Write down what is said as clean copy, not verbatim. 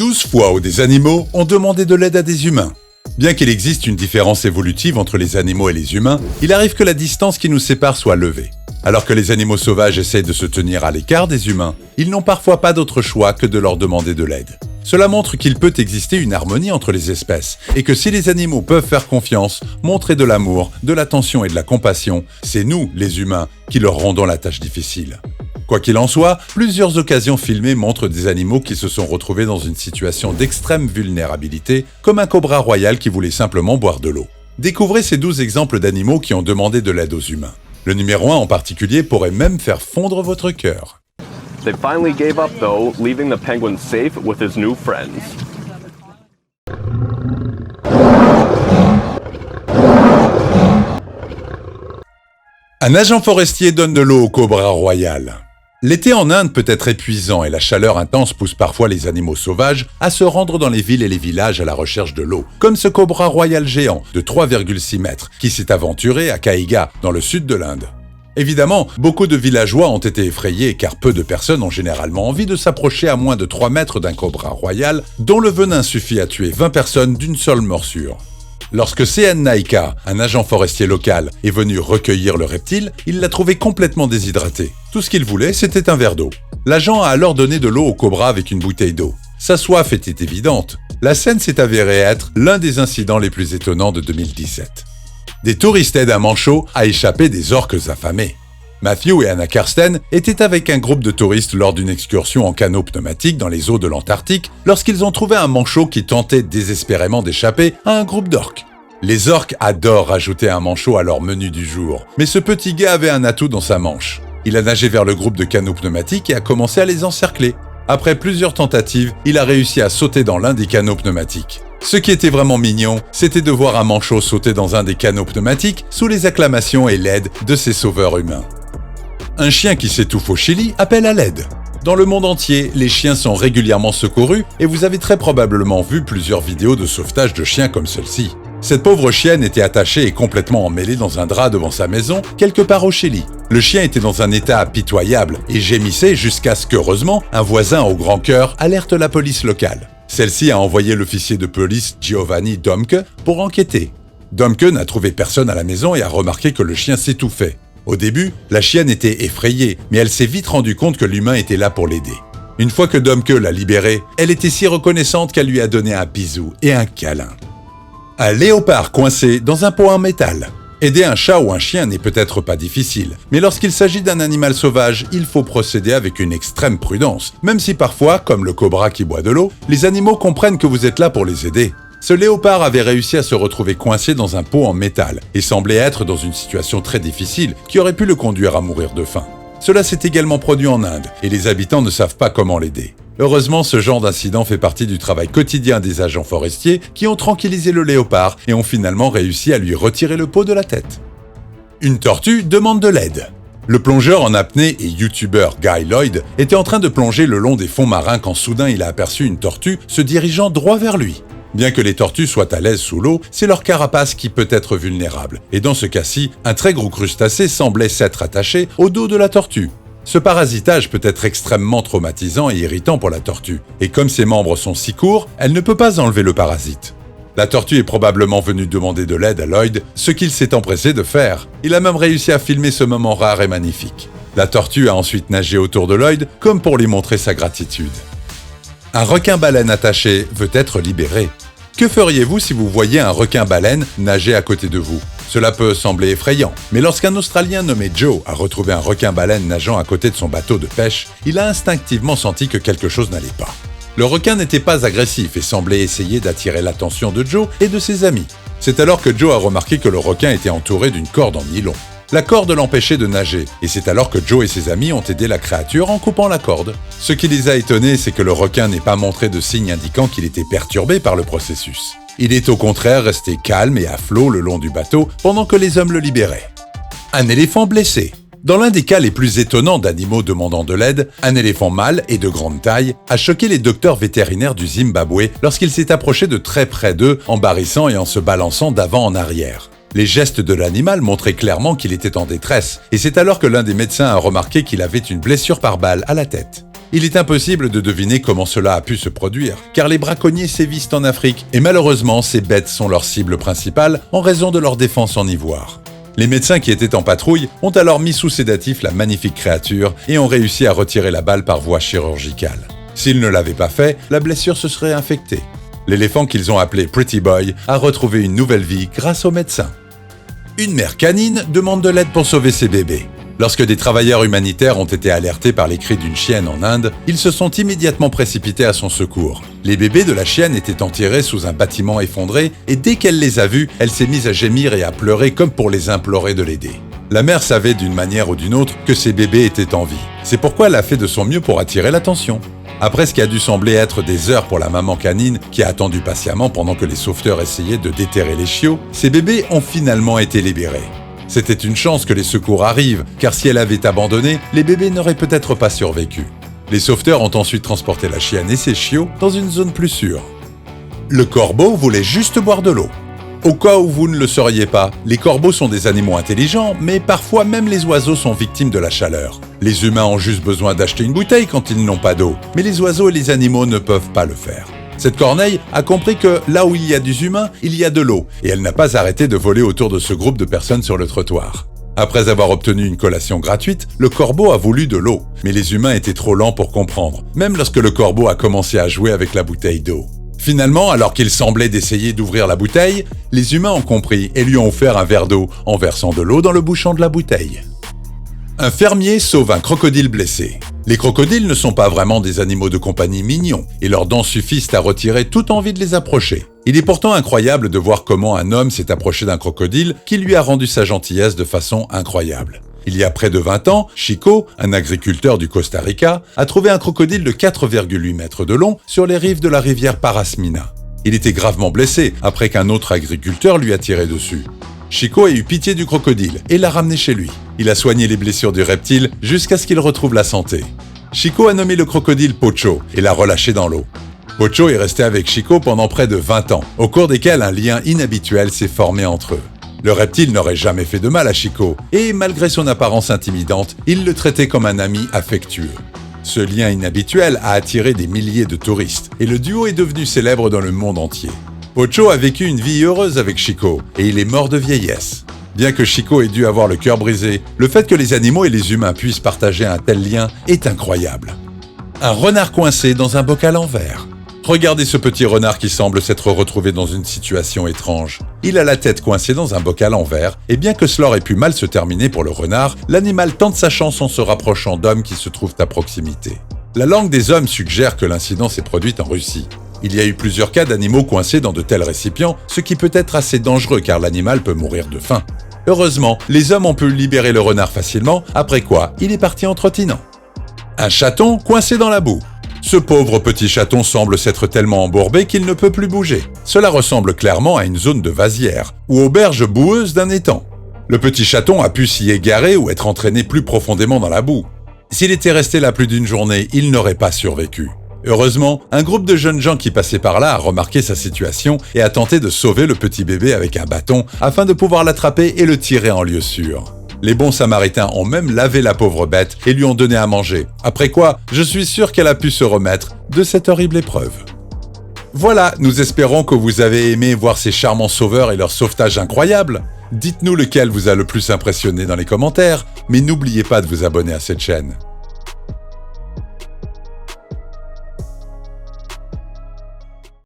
12 fois où des animaux ont demandé de l'aide à des humains. Bien qu'il existe une différence évolutive entre les animaux et les humains, il arrive que la distance qui nous sépare soit levée. Alors que les animaux sauvages essaient de se tenir à l'écart des humains, ils n'ont parfois pas d'autre choix que de leur demander de l'aide. Cela montre qu'il peut exister une harmonie entre les espèces, et que si les animaux peuvent faire confiance, montrer de l'amour, de l'attention et de la compassion, c'est nous, les humains, qui leur rendons la tâche difficile. Quoi qu'il en soit, plusieurs occasions filmées montrent des animaux qui se sont retrouvés dans une situation d'extrême vulnérabilité, comme un cobra royal qui voulait simplement boire de l'eau. Découvrez ces 12 exemples d'animaux qui ont demandé de l'aide aux humains. Le numéro 1 en particulier pourrait même faire fondre votre cœur. They finally gave up though, leaving the penguin safe with his new friends. Un agent forestier donne de l'eau au cobra royal. L'été en Inde peut être épuisant et la chaleur intense pousse parfois les animaux sauvages à se rendre dans les villes et les villages à la recherche de l'eau, comme ce cobra royal géant de 3,6 mètres qui s'est aventuré à Kaiga, dans le sud de l'Inde. Évidemment, beaucoup de villageois ont été effrayés car peu de personnes ont généralement envie de s'approcher à moins de 3 mètres d'un cobra royal dont le venin suffit à tuer 20 personnes d'une seule morsure. Lorsque C.N. Naika, un agent forestier local, est venu recueillir le reptile, il l'a trouvé complètement déshydraté. Tout ce qu'il voulait, c'était un verre d'eau. L'agent a alors donné de l'eau au cobra avec une bouteille d'eau. Sa soif était évidente. La scène s'est avérée être l'un des incidents les plus étonnants de 2017. Des touristes aident un manchot à échapper des orques affamés. Matthew et Anna Karsten étaient avec un groupe de touristes lors d'une excursion en canot pneumatique dans les eaux de l'Antarctique lorsqu'ils ont trouvé un manchot qui tentait désespérément d'échapper à un groupe d'orques. Les orques adorent rajouter un manchot à leur menu du jour, mais ce petit gars avait un atout dans sa manche. Il a nagé vers le groupe de canot pneumatique et a commencé à les encercler. Après plusieurs tentatives, il a réussi à sauter dans l'un des canots pneumatiques. Ce qui était vraiment mignon, c'était de voir un manchot sauter dans un des canots pneumatiques sous les acclamations et l'aide de ses sauveurs humains. Un chien qui s'étouffe au Chili appelle à l'aide. Dans le monde entier, les chiens sont régulièrement secourus et vous avez très probablement vu plusieurs vidéos de sauvetage de chiens comme celle-ci. Cette pauvre chienne était attachée et complètement emmêlée dans un drap devant sa maison, quelque part au Chili. Le chien était dans un état pitoyable et gémissait jusqu'à ce qu'heureusement, un voisin au grand cœur alerte la police locale. Celle-ci a envoyé l'officier de police Giovanni Domke pour enquêter. Domke n'a trouvé personne à la maison et a remarqué que le chien s'étouffait. Au début, la chienne était effrayée, mais elle s'est vite rendue compte que l'humain était là pour l'aider. Une fois que Domke l'a libérée, elle était si reconnaissante qu'elle lui a donné un bisou et un câlin. Un léopard coincé dans un pot en métal. Aider un chat ou un chien n'est peut-être pas difficile, mais lorsqu'il s'agit d'un animal sauvage, il faut procéder avec une extrême prudence, même si parfois, comme le cobra qui boit de l'eau, les animaux comprennent que vous êtes là pour les aider. Ce léopard avait réussi à se retrouver coincé dans un pot en métal et semblait être dans une situation très difficile qui aurait pu le conduire à mourir de faim. Cela s'est également produit en Inde et les habitants ne savent pas comment l'aider. Heureusement, ce genre d'incident fait partie du travail quotidien des agents forestiers qui ont tranquillisé le léopard et ont finalement réussi à lui retirer le pot de la tête. Une tortue demande de l'aide. Le plongeur en apnée et youtubeur Guy Lloyd était en train de plonger le long des fonds marins quand soudain il a aperçu une tortue se dirigeant droit vers lui. Bien que les tortues soient à l'aise sous l'eau, c'est leur carapace qui peut être vulnérable. Et dans ce cas-ci, un très gros crustacé semblait s'être attaché au dos de la tortue. Ce parasitage peut être extrêmement traumatisant et irritant pour la tortue. Et comme ses membres sont si courts, elle ne peut pas enlever le parasite. La tortue est probablement venue demander de l'aide à Lloyd, ce qu'il s'est empressé de faire. Il a même réussi à filmer ce moment rare et magnifique. La tortue a ensuite nagé autour de Lloyd, comme pour lui montrer sa gratitude. Un requin-baleine attaché veut être libéré. Que feriez-vous si vous voyiez un requin-baleine nager à côté de vous ? Cela peut sembler effrayant, mais lorsqu'un Australien nommé Joe a retrouvé un requin-baleine nageant à côté de son bateau de pêche, il a instinctivement senti que quelque chose n'allait pas. Le requin n'était pas agressif et semblait essayer d'attirer l'attention de Joe et de ses amis. C'est alors que Joe a remarqué que le requin était entouré d'une corde en nylon. La corde l'empêchait de nager, et c'est alors que Joe et ses amis ont aidé la créature en coupant la corde. Ce qui les a étonnés, c'est que le requin n'ait pas montré de signe indiquant qu'il était perturbé par le processus. Il est au contraire resté calme et à flot le long du bateau pendant que les hommes le libéraient. Un éléphant blessé. Dans l'un des cas les plus étonnants d'animaux demandant de l'aide, un éléphant mâle et de grande taille a choqué les docteurs vétérinaires du Zimbabwe lorsqu'il s'est approché de très près d'eux en barrissant et en se balançant d'avant en arrière. Les gestes de l'animal montraient clairement qu'il était en détresse, et c'est alors que l'un des médecins a remarqué qu'il avait une blessure par balle à la tête. Il est impossible de deviner comment cela a pu se produire, car les braconniers sévissent en Afrique et malheureusement ces bêtes sont leur cible principale en raison de leur défense en ivoire. Les médecins qui étaient en patrouille ont alors mis sous sédatif la magnifique créature et ont réussi à retirer la balle par voie chirurgicale. S'ils ne l'avaient pas fait, la blessure se serait infectée. L'éléphant qu'ils ont appelé Pretty Boy a retrouvé une nouvelle vie grâce aux médecins. Une mère canine demande de l'aide pour sauver ses bébés. Lorsque des travailleurs humanitaires ont été alertés par les cris d'une chienne en Inde, ils se sont immédiatement précipités à son secours. Les bébés de la chienne étaient enterrés sous un bâtiment effondré et dès qu'elle les a vus, elle s'est mise à gémir et à pleurer comme pour les implorer de l'aider. La mère savait d'une manière ou d'une autre que ses bébés étaient en vie. C'est pourquoi elle a fait de son mieux pour attirer l'attention. Après ce qui a dû sembler être des heures pour la maman canine qui a attendu patiemment pendant que les sauveteurs essayaient de déterrer les chiots, ces bébés ont finalement été libérés. C'était une chance que les secours arrivent, car si elle avait abandonné, les bébés n'auraient peut-être pas survécu. Les sauveteurs ont ensuite transporté la chienne et ses chiots dans une zone plus sûre. Le corbeau voulait juste boire de l'eau. Au cas où vous ne le sauriez pas, les corbeaux sont des animaux intelligents, mais parfois même les oiseaux sont victimes de la chaleur. Les humains ont juste besoin d'acheter une bouteille quand ils n'ont pas d'eau, mais les oiseaux et les animaux ne peuvent pas le faire. Cette corneille a compris que là où il y a des humains, il y a de l'eau, et elle n'a pas arrêté de voler autour de ce groupe de personnes sur le trottoir. Après avoir obtenu une collation gratuite, le corbeau a voulu de l'eau, mais les humains étaient trop lents pour comprendre, même lorsque le corbeau a commencé à jouer avec la bouteille d'eau. Finalement, alors qu'il semblait d'essayer d'ouvrir la bouteille, les humains ont compris et lui ont offert un verre d'eau en versant de l'eau dans le bouchon de la bouteille. Un fermier sauve un crocodile blessé. Les crocodiles ne sont pas vraiment des animaux de compagnie mignons, et leurs dents suffisent à retirer toute envie de les approcher. Il est pourtant incroyable de voir comment un homme s'est approché d'un crocodile qui lui a rendu sa gentillesse de façon incroyable. Il y a près de 20 ans, Chico, un agriculteur du Costa Rica, a trouvé un crocodile de 4,8 mètres de long sur les rives de la rivière Parasmina. Il était gravement blessé après qu'un autre agriculteur lui a tiré dessus. Chico a eu pitié du crocodile et l'a ramené chez lui. Il a soigné les blessures du reptile jusqu'à ce qu'il retrouve la santé. Chico a nommé le crocodile Pocho et l'a relâché dans l'eau. Pocho est resté avec Chico pendant près de 20 ans, au cours desquels un lien inhabituel s'est formé entre eux. Le reptile n'aurait jamais fait de mal à Chico, et malgré son apparence intimidante, il le traitait comme un ami affectueux. Ce lien inhabituel a attiré des milliers de touristes, et le duo est devenu célèbre dans le monde entier. Pocho a vécu une vie heureuse avec Chico, et il est mort de vieillesse. Bien que Chico ait dû avoir le cœur brisé, le fait que les animaux et les humains puissent partager un tel lien est incroyable. Un renard coincé dans un bocal en verre. Regardez ce petit renard qui semble s'être retrouvé dans une situation étrange. Il a la tête coincée dans un bocal en verre, et bien que cela aurait pu mal se terminer pour le renard, l'animal tente sa chance en se rapprochant d'hommes qui se trouvent à proximité. La langue des hommes suggère que l'incident s'est produit en Russie. Il y a eu plusieurs cas d'animaux coincés dans de tels récipients, ce qui peut être assez dangereux car l'animal peut mourir de faim. Heureusement, les hommes ont pu libérer le renard facilement, après quoi il est parti en trottinant. Un chaton coincé dans la boue. Ce pauvre petit chaton semble s'être tellement embourbé qu'il ne peut plus bouger. Cela ressemble clairement à une zone de vasière, ou auberge boueuse d'un étang. Le petit chaton a pu s'y égarer ou être entraîné plus profondément dans la boue. S'il était resté là plus d'une journée, il n'aurait pas survécu. Heureusement, un groupe de jeunes gens qui passaient par là a remarqué sa situation et a tenté de sauver le petit bébé avec un bâton afin de pouvoir l'attraper et le tirer en lieu sûr. Les bons samaritains ont même lavé la pauvre bête et lui ont donné à manger, après quoi, je suis sûr qu'elle a pu se remettre de cette horrible épreuve. Voilà, nous espérons que vous avez aimé voir ces charmants sauveurs et leur sauvetage incroyable. Dites-nous lequel vous a le plus impressionné dans les commentaires, mais n'oubliez pas de vous abonner à cette chaîne.